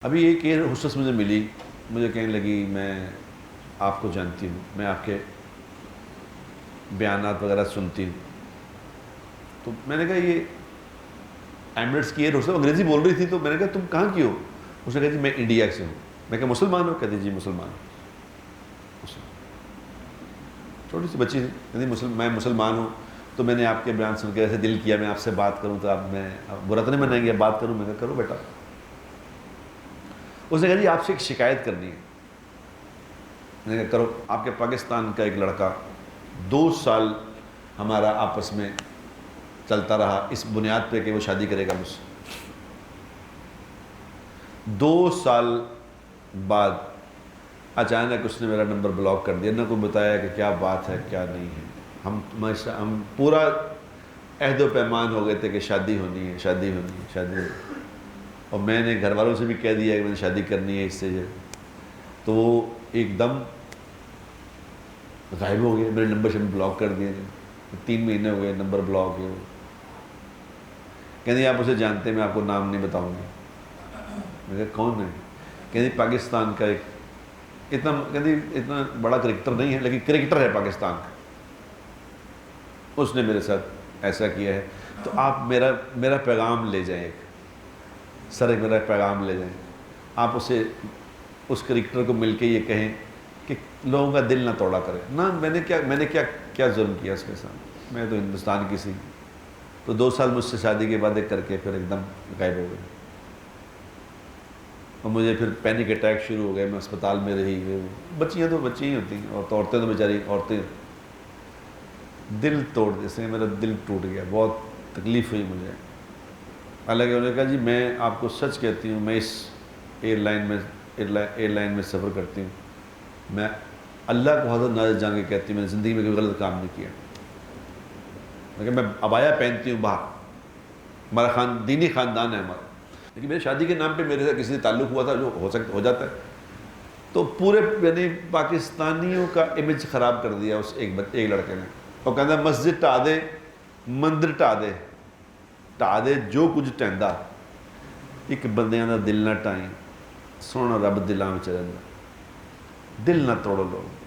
ابھی ایک air hostess مجھے ملی، مجھے کہنے لگی میں آپ کو جانتی ہوں، میں آپ کے بیانات وغیرہ سنتی ہوں. تو میں نے کہا یہ ایمریٹس کی ایئر ہوسٹس انگریزی بول رہی تھی، تو میں نے کہا تم کہاں کی ہو؟ اس نے کہا جی میں انڈیا سے ہوں. میں کہا مسلمان ہو؟ کہتی جی مسلمان ہوں. چھوٹی سی بچی تھی، کہتی میں مسلمان ہوں، تو میں نے آپ کے بیان سن کے ایسے دل کیا میں آپ سے بات کروں، تو آپ میں برا تو نہیں منائیں گے بات کروں؟ میں کہا کرو بیٹا. اس نے کہا جی آپ سے ایک شکایت کرنی ہے. میں نے کہا کرو. آپ کے پاکستان کا ایک لڑکا 2 سال ہمارا آپس میں چلتا رہا اس بنیاد پہ کہ وہ شادی کرے گا مجھ سے. 2 سال بعد اچانک اس نے میرا نمبر بلاک کر دیا، نہ کوئی بتایا کہ کیا بات ہے کیا نہیں ہے. ہم پورا عہد و پیمان ہو گئے تھے کہ شادی ہونی ہے شادی ہونی ہے شادی ہونی ہے. اور میں نے گھر والوں سے بھی کہہ دیا کہ میں نے شادی کرنی ہے اس سے. تو وہ ایک دم غائب ہو گئے، میرے نمبر سے بلاک کر دیے. 3 مہینے ہو گئے نمبر بلاک ہوئے. کہتے آپ اسے جانتے ہیں، میں آپ کو نام نہیں بتاؤں گی. میں کہا کون ہے؟ کہتے پاکستان کا ایک اتنا بڑا کرکٹر نہیں ہے لیکن کرکٹر ہے پاکستان کا، اس نے میرے ساتھ ایسا کیا ہے. تو آپ میرا پیغام لے جائیں، میرا پیغام لے جائیں. آپ اس کرکٹر کو مل کے یہ کہیں کہ لوگوں کا دل نہ توڑا کرے. نہ میں نے کیا ظلم کیا اس کے ساتھ؟ میں تو ہندوستان کی سی. تو 2 سال مجھ سے شادی کے بعد کر کے پھر ایک دم غائب ہو گئے. اور مجھے پھر پینک اٹیک شروع ہو گئے. میں اسپتال میں رہی. بچیاں تو بچی ہی ہوتی ہیں، اور عورتیں تو بیچاری عورتیں. دل توڑ جیسے میرا دل ٹوٹ گیا، بہت تکلیف ہوئی مجھے. حالانکہ انہوں نے کہا جی میں آپ کو سچ کہتی ہوں، میں اس ایئر لائن میں سفر کرتی ہوں، میں اللہ کو حضرت ناظر جان کے کہتی ہوں میں نے زندگی میں کوئی غلط کام نہیں کیا. لیکن میں عبایا پہنتی ہوں باہر، ہمارا دینی خاندان ہے ہمارا. لیکن میری شادی کے نام پہ میرے سے کسی سے تعلق ہوا تھا جو ہو جاتا ہے. تو پورے یعنی پاکستانیوں کا امیج خراب کر دیا اس ایک لڑکے نے. اور کہتا ہے مسجد ٹا دے، مندر ٹا دے جو کچھ ٹہندا، ایک بندیاں دا دل نہ ٹائیں. سونا رب دلاں وچ رہندا. دل نہ توڑو لوگ.